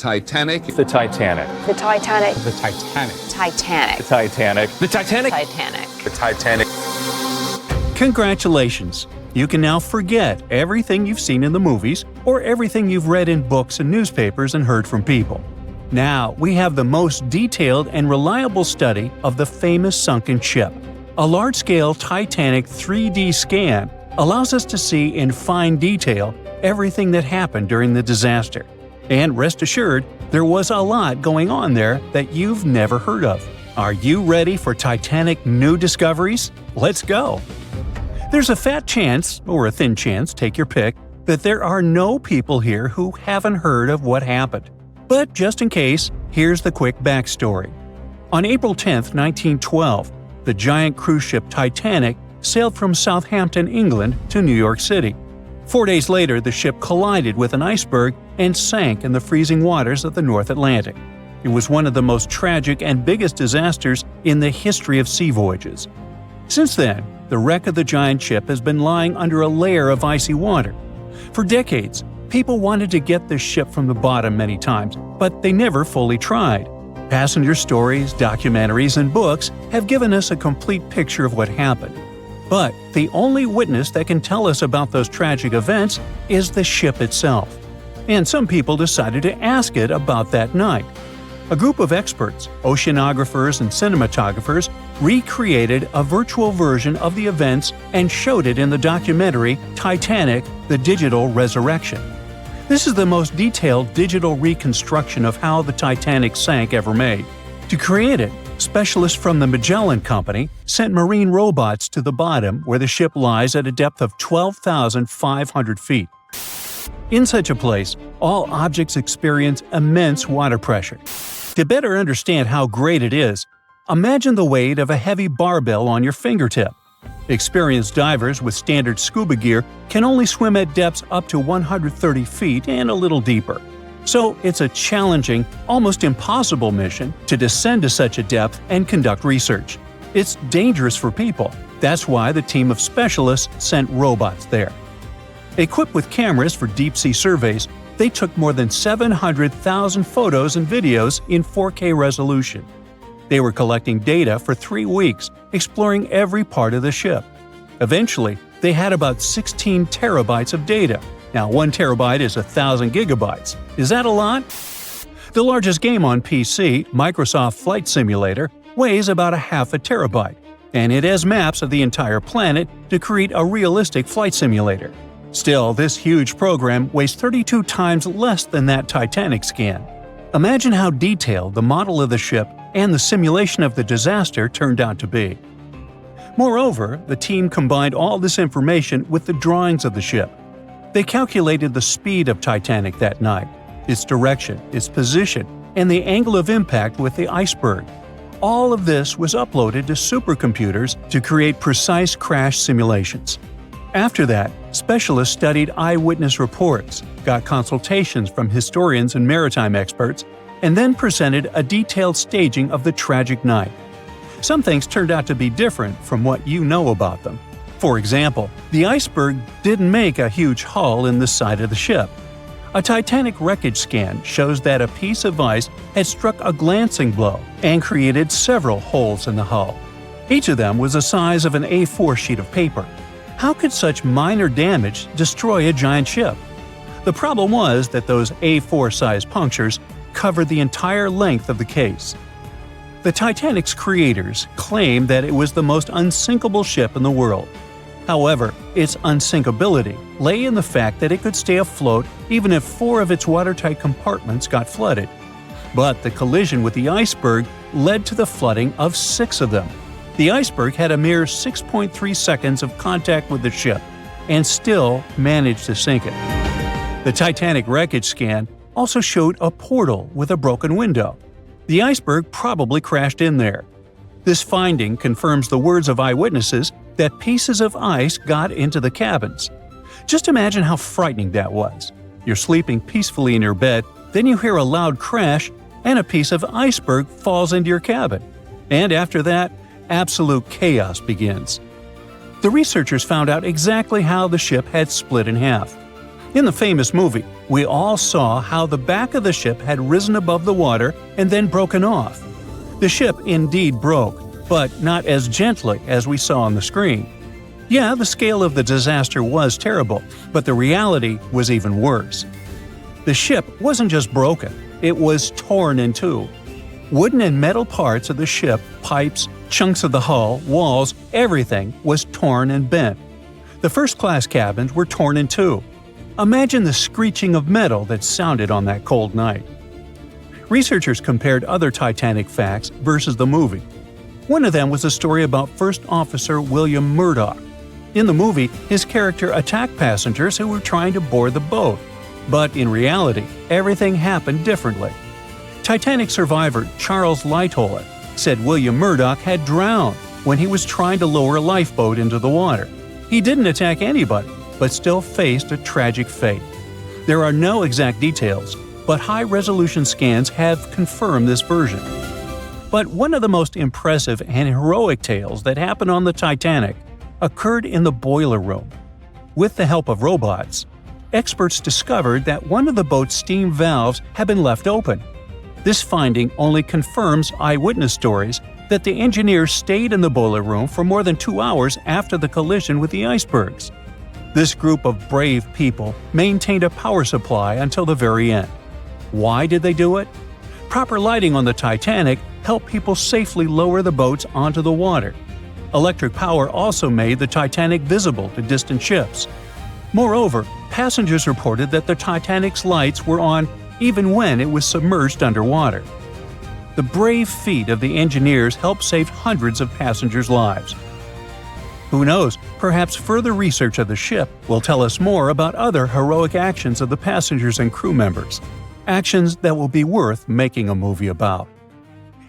Titanic. The Titanic. The Titanic. The Titanic. Titanic. The Titanic. The Titanic. Titanic. The Titanic. Congratulations! You can now forget everything you've seen in the movies or everything you've read in books and newspapers and heard from people. Now we have the most detailed and reliable study of the famous sunken ship. A large-scale Titanic 3D scan allows us to see in fine detail everything that happened during the disaster. And rest assured, there was a lot going on there that you've never heard of. Are you ready for Titanic new discoveries? Let's go! There's a fat chance, or a thin chance, take your pick, that there are no people here who haven't heard of what happened. But just in case, here's the quick backstory. On April 10, 1912, the giant cruise ship Titanic sailed from Southampton, England to New York City. 4 days later, the ship collided with an iceberg and sank in the freezing waters of the North Atlantic. It was one of the most tragic and biggest disasters in the history of sea voyages. Since then, the wreck of the giant ship has been lying under a layer of icy water. For decades, people wanted to get this ship from the bottom many times, but they never fully tried. Passenger stories, documentaries, and books have given us a complete picture of what happened. But the only witness that can tell us about those tragic events is the ship itself. And some people decided to ask it about that night. A group of experts, oceanographers and cinematographers, recreated a virtual version of the events and showed it in the documentary Titanic: The Digital Resurrection. This is the most detailed digital reconstruction of how the Titanic sank ever made. To create it, specialists from the Magellan Company sent marine robots to the bottom where the ship lies at a depth of 12,500 feet. In such a place, all objects experience immense water pressure. To better understand how great it is, imagine the weight of a heavy barbell on your fingertip. Experienced divers with standard scuba gear can only swim at depths up to 130 feet and a little deeper. So it's a challenging, almost impossible mission to descend to such a depth and conduct research. It's dangerous for people. That's why the team of specialists sent robots there. Equipped with cameras for deep-sea surveys, they took more than 700,000 photos and videos in 4K resolution. They were collecting data for 3 weeks, exploring every part of the ship. Eventually, they had about 16 terabytes of data. Now, 1 terabyte is 1,000 gigabytes. Is that a lot? The largest game on PC, Microsoft Flight Simulator, weighs about a half a terabyte, and it has maps of the entire planet to create a realistic flight simulator. Still, this huge program weighs 32 times less than that Titanic scan. Imagine how detailed the model of the ship and the simulation of the disaster turned out to be. Moreover, the team combined all this information with the drawings of the ship. They calculated the speed of Titanic that night, its direction, its position, and the angle of impact with the iceberg. All of this was uploaded to supercomputers to create precise crash simulations. After that, specialists studied eyewitness reports, got consultations from historians and maritime experts, and then presented a detailed staging of the tragic night. Some things turned out to be different from what you know about them. For example, the iceberg didn't make a huge hole in the side of the ship. A Titanic wreckage scan shows that a piece of ice had struck a glancing blow and created several holes in the hull. Each of them was the size of an A4 sheet of paper. How could such minor damage destroy a giant ship? The problem was that those A4-sized punctures covered the entire length of the case. The Titanic's creators claimed that it was the most unsinkable ship in the world. However, its unsinkability lay in the fact that it could stay afloat even if 4 of its watertight compartments got flooded. But the collision with the iceberg led to the flooding of 6 of them. The iceberg had a mere 6.3 seconds of contact with the ship and still managed to sink it. The Titanic wreckage scan also showed a portal with a broken window. The iceberg probably crashed in there. This finding confirms the words of eyewitnesses that pieces of ice got into the cabins. Just imagine how frightening that was. You're sleeping peacefully in your bed, then you hear a loud crash, and a piece of iceberg falls into your cabin. And after that, absolute chaos begins. The researchers found out exactly how the ship had split in half. In the famous movie, We all saw how the back of the ship had risen above the water and then broken off. The ship indeed broke, but not as gently as we saw on the screen. Yeah, the scale of the disaster was terrible, but the reality was even worse. The ship wasn't just broken, it was torn in two. Wooden and metal parts of the ship, pipes, chunks of the hull, walls, everything was torn and bent. The first-class cabins were torn in two. Imagine the screeching of metal that sounded on that cold night. Researchers compared other Titanic facts versus the movie. One of them was a story about First Officer William Murdoch. In the movie, his character attacked passengers who were trying to board the boat. But in reality, everything happened differently. Titanic survivor Charles Lightoller said William Murdoch had drowned when he was trying to lower a lifeboat into the water. He didn't attack anybody, but still faced a tragic fate. There are no exact details, but high-resolution scans have confirmed this version. But one of the most impressive and heroic tales that happened on the Titanic occurred in the boiler room. With the help of robots, experts discovered that one of the boat's steam valves had been left open. This finding only confirms eyewitness stories that the engineers stayed in the boiler room for more than 2 hours after the collision with the icebergs. This group of brave people maintained a power supply until the very end. Why did they do it? Proper lighting on the Titanic helped people safely lower the boats onto the water. Electric power also made the Titanic visible to distant ships. Moreover, passengers reported that the Titanic's lights were on even when it was submerged underwater. The brave feat of the engineers helped save hundreds of passengers' lives. Who knows, perhaps further research of the ship will tell us more about other heroic actions of the passengers and crew members. Actions that will be worth making a movie about.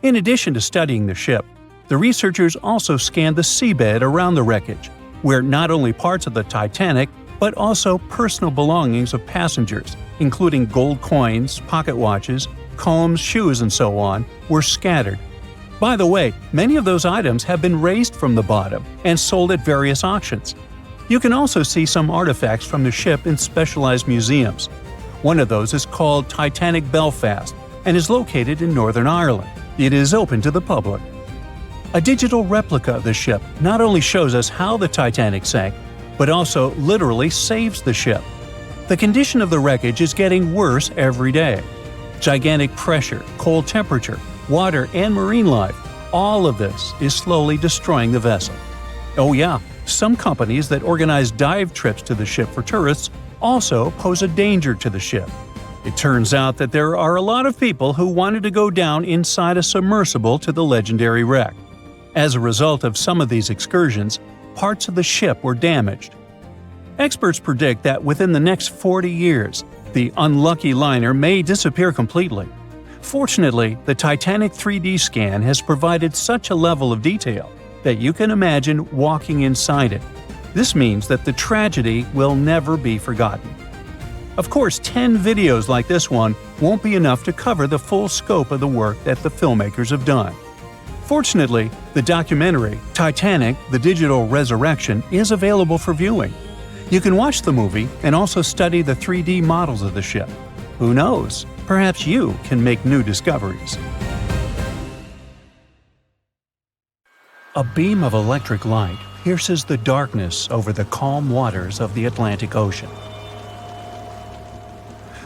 In addition to studying the ship, the researchers also scanned the seabed around the wreckage, where not only parts of the Titanic, but also personal belongings of passengers, including gold coins, pocket watches, combs, shoes, and so on, were scattered. By the way, many of those items have been raised from the bottom and sold at various auctions. You can also see some artifacts from the ship in specialized museums. One of those is called Titanic Belfast and is located in Northern Ireland. It is open to the public. A digital replica of the ship not only shows us how the Titanic sank, but also literally saves the ship. The condition of the wreckage is getting worse every day. Gigantic pressure, cold temperature, water, and marine life, all of this is slowly destroying the vessel. Oh yeah, some companies that organize dive trips to the ship for tourists also pose a danger to the ship. It turns out that there are a lot of people who wanted to go down inside a submersible to the legendary wreck. As a result of some of these excursions, parts of the ship were damaged. Experts predict that within the next 40 years, the unlucky liner may disappear completely. Fortunately, the Titanic 3D scan has provided such a level of detail that you can imagine walking inside it. This means that the tragedy will never be forgotten. Of course, 10 videos like this one won't be enough to cover the full scope of the work that the filmmakers have done. Fortunately, the documentary, Titanic: The Digital Resurrection, is available for viewing. You can watch the movie and also study the 3D models of the ship. Who knows? Perhaps you can make new discoveries. A beam of electric light pierces the darkness over the calm waters of the Atlantic Ocean.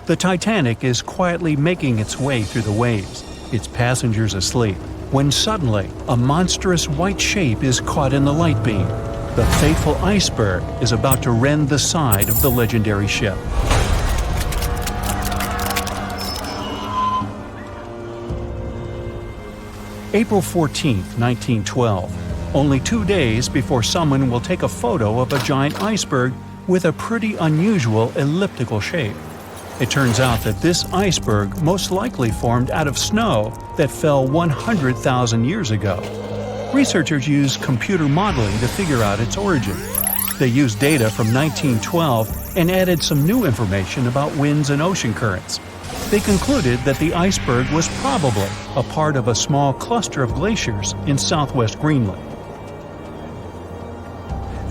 The Titanic is quietly making its way through the waves, its passengers asleep, when suddenly a monstrous white shape is caught in the light beam. The fateful iceberg is about to rend the side of the legendary ship. April 14, 1912, only 2 days before someone will take a photo of a giant iceberg with a pretty unusual elliptical shape. It turns out that this iceberg most likely formed out of snow that fell 100,000 years ago. Researchers used computer modeling to figure out its origin. They used data from 1912 and added some new information about winds and ocean currents. They concluded that the iceberg was probably a part of a small cluster of glaciers in southwest Greenland.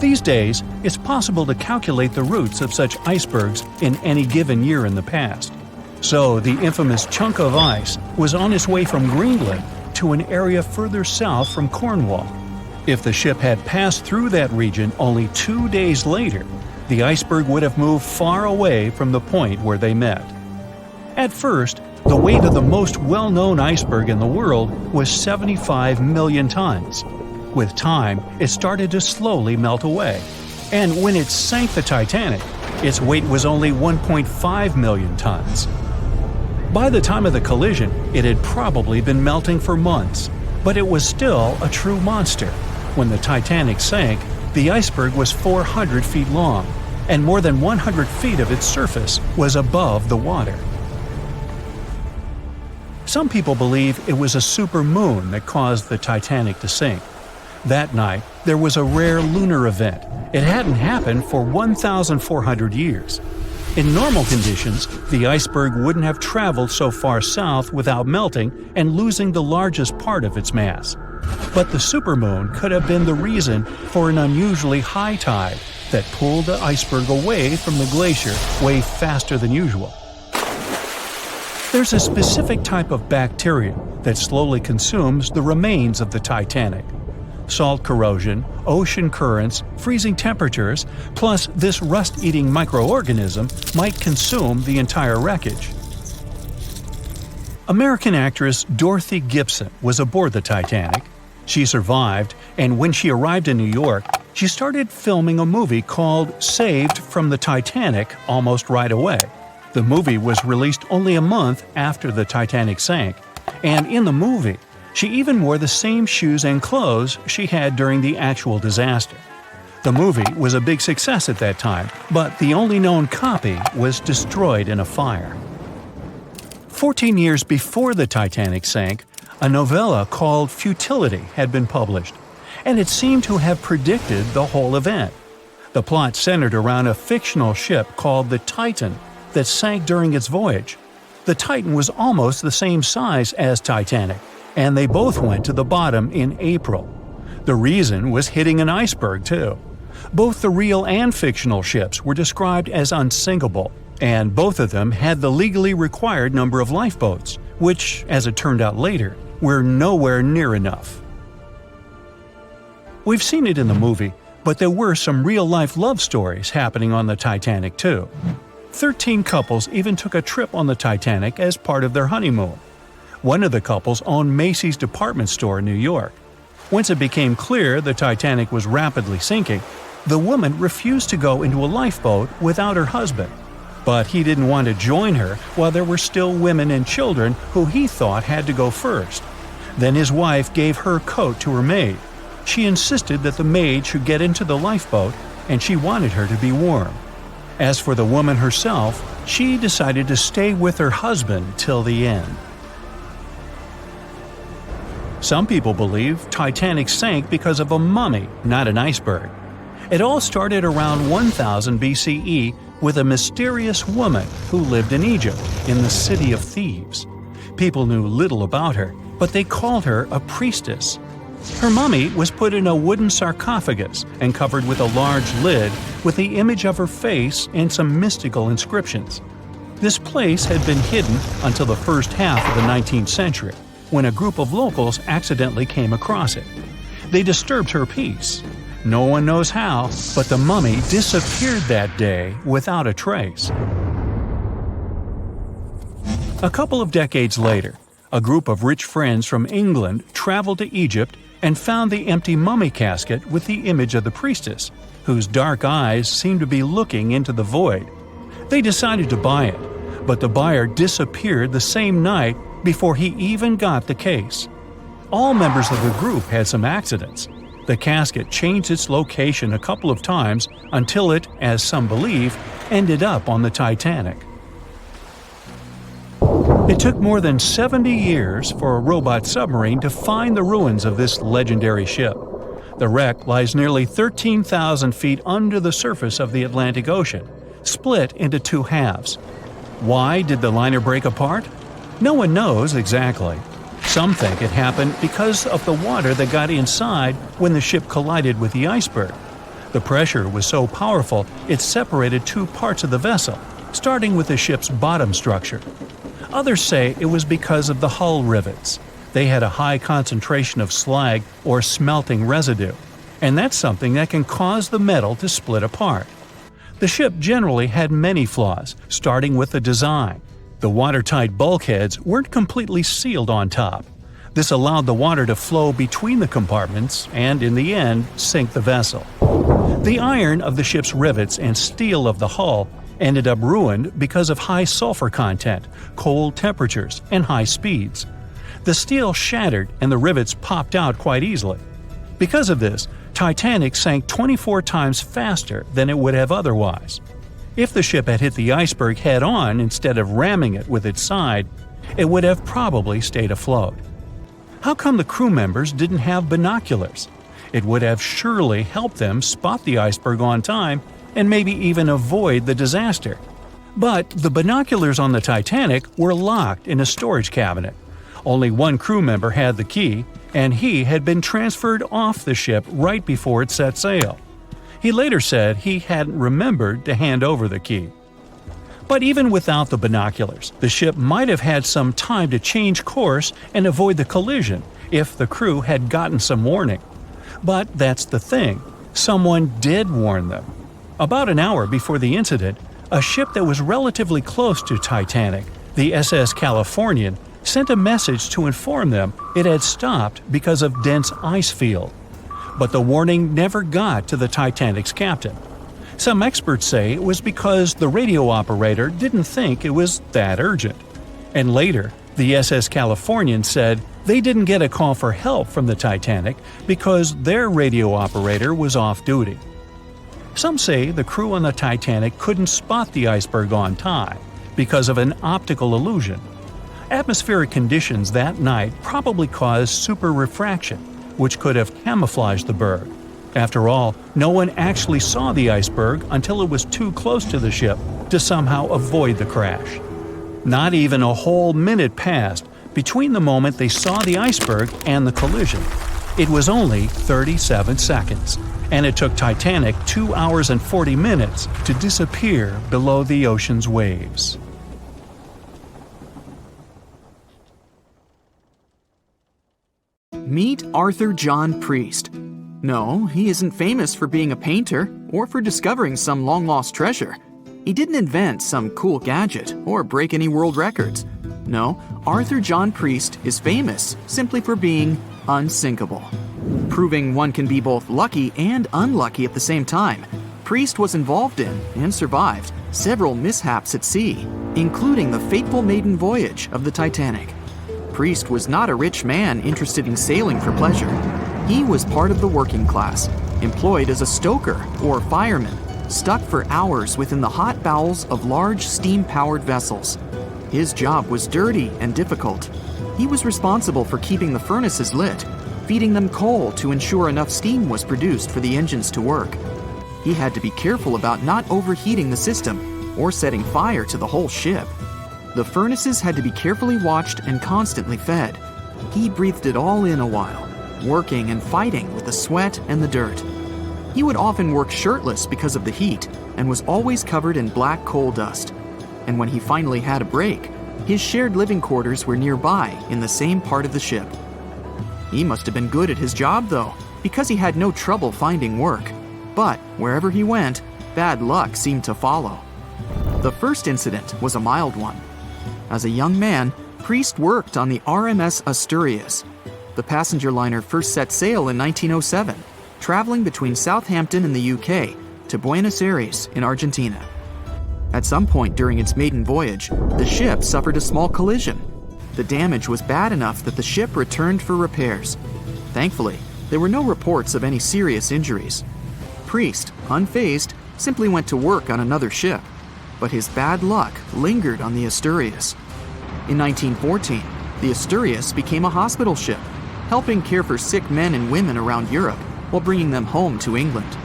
These days, it's possible to calculate the routes of such icebergs in any given year in the past. So the infamous chunk of ice was on its way from Greenland to an area further south from Cornwall. If the ship had passed through that region only 2 days later, the iceberg would have moved far away from the point where they met. At first, the weight of the most well-known iceberg in the world was 75 million tons. With time, it started to slowly melt away, and when it sank the Titanic, its weight was only 1.5 million tons. By the time of the collision, it had probably been melting for months, but it was still a true monster. When the Titanic sank, the iceberg was 400 feet long, and more than 100 feet of its surface was above the water. Some people believe it was a supermoon that caused the Titanic to sink. That night, there was a rare lunar event. It hadn't happened for 1,400 years. In normal conditions, the iceberg wouldn't have traveled so far south without melting and losing the largest part of its mass. But the supermoon could have been the reason for an unusually high tide that pulled the iceberg away from the glacier way faster than usual. There's a specific type of bacterial that slowly consumes the remains of the Titanic. Salt corrosion, ocean currents, freezing temperatures, plus this rust-eating microorganism might consume the entire wreckage. American actress Dorothy Gibson was aboard the Titanic. She survived, and when she arrived in New York, she started filming a movie called Saved from the Titanic almost right away. The movie was released only a month after the Titanic sank, and in the movie, she even wore the same shoes and clothes she had during the actual disaster. The movie was a big success at that time, but the only known copy was destroyed in a fire. 14 years before the Titanic sank, a novella called Futility had been published, and it seemed to have predicted the whole event. The plot centered around a fictional ship called the Titan that sank during its voyage. The Titan was almost the same size as Titanic, and they both went to the bottom in April. The reason was hitting an iceberg, too. Both the real and fictional ships were described as unsinkable, and both of them had the legally required number of lifeboats, which, as it turned out later, were nowhere near enough. We've seen it in the movie, but there were some real-life love stories happening on the Titanic, too. 13 couples even took a trip on the Titanic as part of their honeymoon. One of the couples owned Macy's department store in New York. Once it became clear the Titanic was rapidly sinking, the woman refused to go into a lifeboat without her husband. But he didn't want to join her while there were still women and children who he thought had to go first. Then his wife gave her coat to her maid. She insisted that the maid should get into the lifeboat, and she wanted her to be warm. As for the woman herself, she decided to stay with her husband till the end. Some people believe Titanic sank because of a mummy, not an iceberg. It all started around 1000 BCE with a mysterious woman who lived in Egypt, in the City of Thieves. People knew little about her, but they called her a priestess. Her mummy was put in a wooden sarcophagus and covered with a large lid with the image of her face and some mystical inscriptions. This place had been hidden until the first half of the 19th century, when a group of locals accidentally came across it. They disturbed her peace. No one knows how, but the mummy disappeared that day without a trace. A couple of decades later, a group of rich friends from England traveled to Egypt and found the empty mummy casket with the image of the priestess, whose dark eyes seemed to be looking into the void. They decided to buy it, but the buyer disappeared the same night before he even got the case. All members of the group had some accidents. The casket changed its location a couple of times until it, as some believe, ended up on the Titanic. It took more than 70 years for a robot submarine to find the ruins of this legendary ship. The wreck lies nearly 13,000 feet under the surface of the Atlantic Ocean, split into two halves. Why did the liner break apart? No one knows exactly. Some think it happened because of the water that got inside when the ship collided with the iceberg. The pressure was so powerful it separated two parts of the vessel, starting with the ship's bottom structure. Others say it was because of the hull rivets. They had a high concentration of slag or smelting residue, and that's something that can cause the metal to split apart. The ship generally had many flaws, starting with the design. The watertight bulkheads weren't completely sealed on top. This allowed the water to flow between the compartments and, in the end, sink the vessel. The iron of the ship's rivets and steel of the hull ended up ruined because of high sulfur content, cold temperatures, and high speeds. The steel shattered and the rivets popped out quite easily. Because of this, Titanic sank 24 times faster than it would have otherwise. If the ship had hit the iceberg head-on instead of ramming it with its side, it would have probably stayed afloat. How come the crew members didn't have binoculars? It would have surely helped them spot the iceberg on time and maybe even avoid the disaster. But the binoculars on the Titanic were locked in a storage cabinet. Only one crew member had the key, and he had been transferred off the ship right before it set sail. He later said he hadn't remembered to hand over the key. But even without the binoculars, the ship might have had some time to change course and avoid the collision if the crew had gotten some warning. But that's the thing, someone did warn them. About an hour before the incident, a ship that was relatively close to Titanic, the SS Californian, sent a message to inform them it had stopped because of dense ice field. But the warning never got to the Titanic's captain. Some experts say it was because the radio operator didn't think it was that urgent. And later, the SS Californian said they didn't get a call for help from the Titanic because their radio operator was off duty. Some say the crew on the Titanic couldn't spot the iceberg on time because of an optical illusion. Atmospheric conditions that night probably caused super refraction, which could have camouflaged the berg. After all, no one actually saw the iceberg until it was too close to the ship to somehow avoid the crash. Not even a whole minute passed between the moment they saw the iceberg and the collision. It was only 37 seconds, and it took Titanic 2 hours and 40 minutes to disappear below the ocean's waves. Meet Arthur John Priest. No, he isn't famous for being a painter or for discovering some long-lost treasure. He didn't invent some cool gadget or break any world records. No, Arthur John Priest is famous simply for being unsinkable. Proving one can be both lucky and unlucky at the same time, Priest was involved in and survived several mishaps at sea, including the fateful maiden voyage of the Titanic. Priest was not a rich man interested in sailing for pleasure. He was part of the working class, employed as a stoker or fireman, stuck for hours within the hot bowels of large steam-powered vessels. His job was dirty and difficult. He was responsible for keeping the furnaces lit, feeding them coal to ensure enough steam was produced for the engines to work. He had to be careful about not overheating the system or setting fire to the whole ship. The furnaces had to be carefully watched and constantly fed. He breathed it all in a while, working and fighting with the sweat and the dirt. He would often work shirtless because of the heat and was always covered in black coal dust. And when he finally had a break, his shared living quarters were nearby in the same part of the ship. He must have been good at his job, though, because he had no trouble finding work. But wherever he went, bad luck seemed to follow. The first incident was a mild one. As a young man, Priest worked on the RMS Asturias. The passenger liner first set sail in 1907, traveling between Southampton in the UK to Buenos Aires in Argentina. At some point during its maiden voyage, the ship suffered a small collision. The damage was bad enough that the ship returned for repairs. Thankfully, there were no reports of any serious injuries. Priest, unfazed, simply went to work on another ship, but his bad luck lingered on the Asturias. In 1914, the Asturias became a hospital ship, helping care for sick men and women around Europe while bringing them home to England.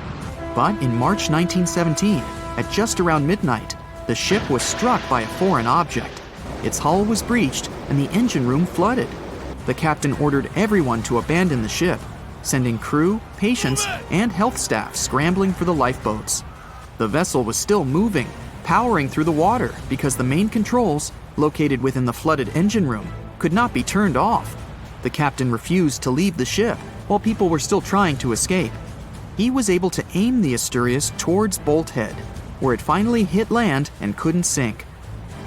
But in March 1917, at just around midnight, the ship was struck by a foreign object. Its hull was breached and the engine room flooded. The captain ordered everyone to abandon the ship. sending crew, patients, and health staff scrambling for the lifeboats. The vessel was still moving, powering through the water because the main controls, located within the flooded engine room, could not be turned off. The captain refused to leave the ship while people were still trying to escape. He was able to aim the Asturias towards Bolt Head, where it finally hit land and couldn't sink.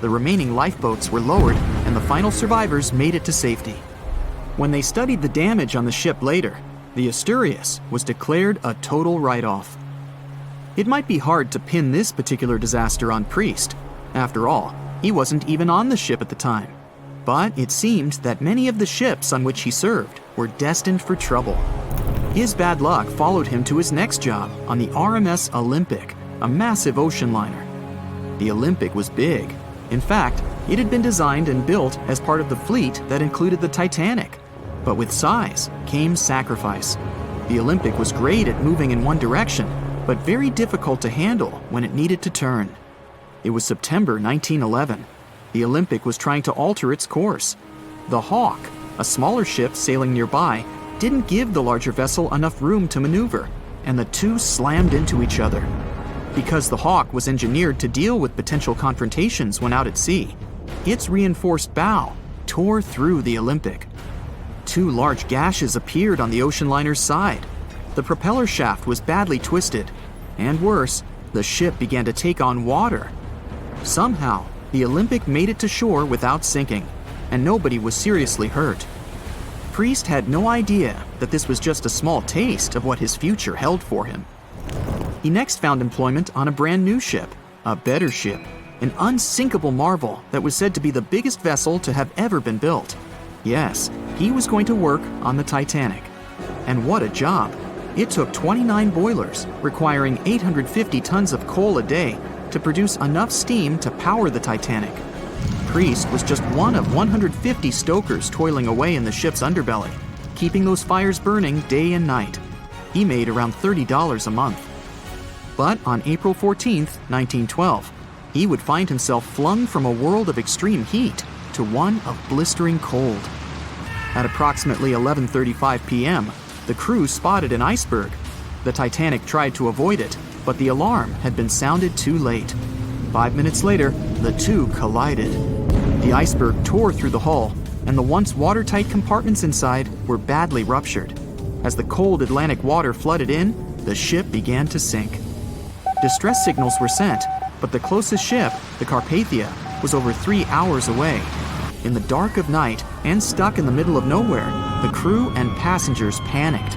The remaining lifeboats were lowered and the final survivors made it to safety. When they studied the damage on the ship later, the Asturias was declared a total write-off. It might be hard to pin this particular disaster on Priest. After all, he wasn't even on the ship at the time. But it seemed that many of the ships on which he served were destined for trouble. His bad luck followed him to his next job on the RMS Olympic, a massive ocean liner. The Olympic was big. In fact, it had been designed and built as part of the fleet that included the Titanic. But with size came sacrifice. The Olympic was great at moving in one direction, but very difficult to handle when it needed to turn. It was September 1911. The Olympic was trying to alter its course. The Hawk, a smaller ship sailing nearby, didn't give the larger vessel enough room to maneuver, and the two slammed into each other. Because the Hawk was engineered to deal with potential confrontations when out at sea, its reinforced bow tore through the Olympic. Two large gashes appeared on the ocean liner's side. The propeller shaft was badly twisted, and worse, the ship began to take on water. Somehow, the Olympic made it to shore without sinking, and nobody was seriously hurt. Priest had no idea that this was just a small taste of what his future held for him. He next found employment on a brand new ship, a better ship, an unsinkable marvel that was said to be the biggest vessel to have ever been built. Yes, he was going to work on the Titanic. And what a job! It took 29 boilers, requiring 850 tons of coal a day to produce enough steam to power the Titanic. Priest was just one of 150 stokers toiling away in the ship's underbelly, keeping those fires burning day and night. He made around $30 a month. But on April 14, 1912, he would find himself flung from a world of extreme heat to one of blistering cold. At approximately 11:35 p.m., the crew spotted an iceberg. The Titanic tried to avoid it, but the alarm had been sounded too late. 5 minutes later, the two collided. The iceberg tore through the hull, and the once watertight compartments inside were badly ruptured. As the cold Atlantic water flooded in, the ship began to sink. Distress signals were sent, but the closest ship, the Carpathia, was over 3 hours away. In the dark of night and stuck in the middle of nowhere, the crew and passengers panicked.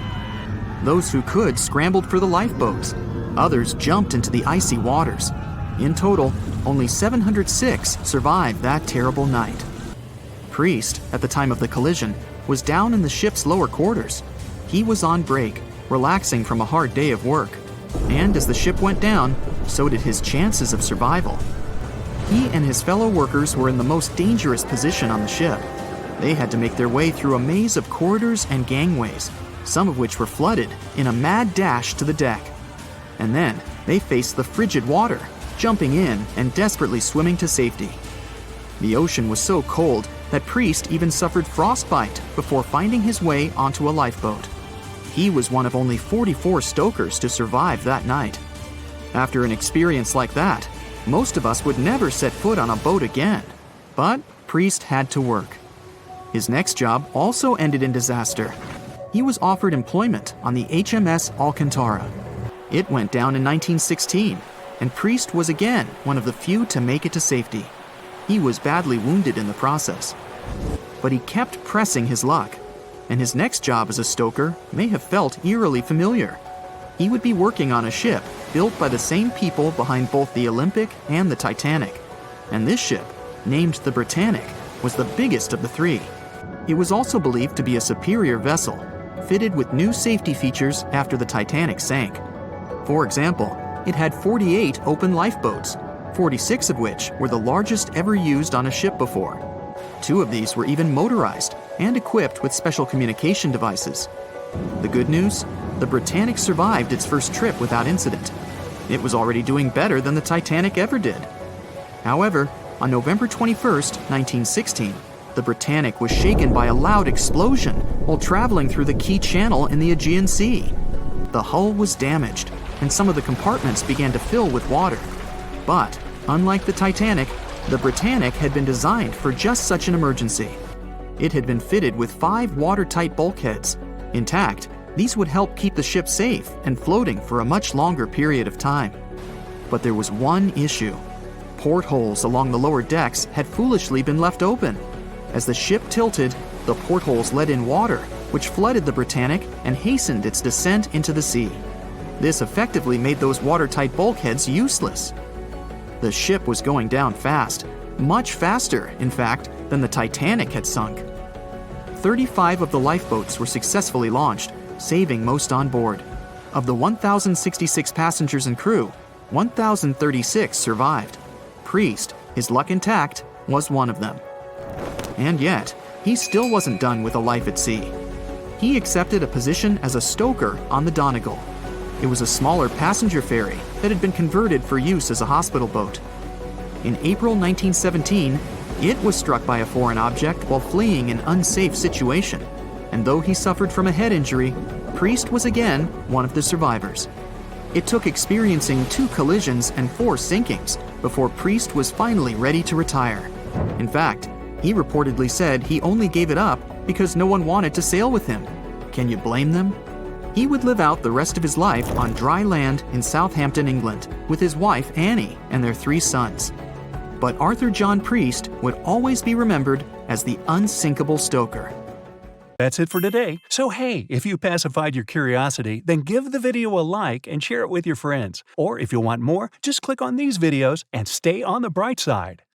Those who could scrambled for the lifeboats. Others jumped into the icy waters. In total, only 706 survived that terrible night. Priest, at the time of the collision, was down in the ship's lower quarters. He was on break, relaxing from a hard day of work. And as the ship went down, so did his chances of survival. He and his fellow workers were in the most dangerous position on the ship. They had to make their way through a maze of corridors and gangways, some of which were flooded, in a mad dash to the deck. And then they faced the frigid water, jumping in and desperately swimming to safety. The ocean was so cold that Priest even suffered frostbite before finding his way onto a lifeboat. He was one of only 44 stokers to survive that night. After an experience like that, most of us would never set foot on a boat again. But Priest had to work. His next job also ended in disaster. He was offered employment on the HMS Alcantara. It went down in 1916, and Priest was again one of the few to make it to safety. He was badly wounded in the process. But he kept pressing his luck, and his next job as a stoker may have felt eerily familiar. He would be working on a ship built by the same people behind both the Olympic and the Titanic. And this ship, named the Britannic, was the biggest of the three. It was also believed to be a superior vessel, fitted with new safety features after the Titanic sank. For example, it had 48 open lifeboats, 46 of which were the largest ever used on a ship before. 2 of these were even motorized and equipped with special communication devices. The good news? The Britannic survived its first trip without incident. It was already doing better than the Titanic ever did. However, on November 21, 1916, The Britannic was shaken by a loud explosion while traveling through the key channel in the Aegean Sea. The hull was damaged, and some of the compartments began to fill with water. But, unlike the Titanic, the Britannic had been designed for just such an emergency. It had been fitted with 5 watertight bulkheads. Intact, these would help keep the ship safe and floating for a much longer period of time. But there was one issue. Portholes along the lower decks had foolishly been left open. As the ship tilted, the portholes let in water, which flooded the Britannic and hastened its descent into the sea. This effectively made those watertight bulkheads useless. The ship was going down fast, much faster, in fact, than the Titanic had sunk. 35 of the lifeboats were successfully launched, saving most on board. Of the 1,066 passengers and crew, 1,036 survived. Priest, his luck intact, was one of them. And yet, he still wasn't done with a life at sea. He accepted a position as a stoker on the Donegal. It was a smaller passenger ferry that had been converted for use as a hospital boat. In April 1917, it was struck by a foreign object while fleeing an unsafe situation, and though he suffered from a head injury, Priest was again one of the survivors. It took experiencing 2 collisions and 4 sinkings before Priest was finally ready to retire. In fact, he reportedly said he only gave it up because no one wanted to sail with him. Can you blame them? He would live out the rest of his life on dry land in Southampton, England, with his wife Annie and their 3 sons. But Arthur John Priest would always be remembered as the unsinkable stoker. That's it for today. So hey, if you pacified your curiosity, then give the video a like and share it with your friends. Or if you want more, just click on these videos and stay on the bright side.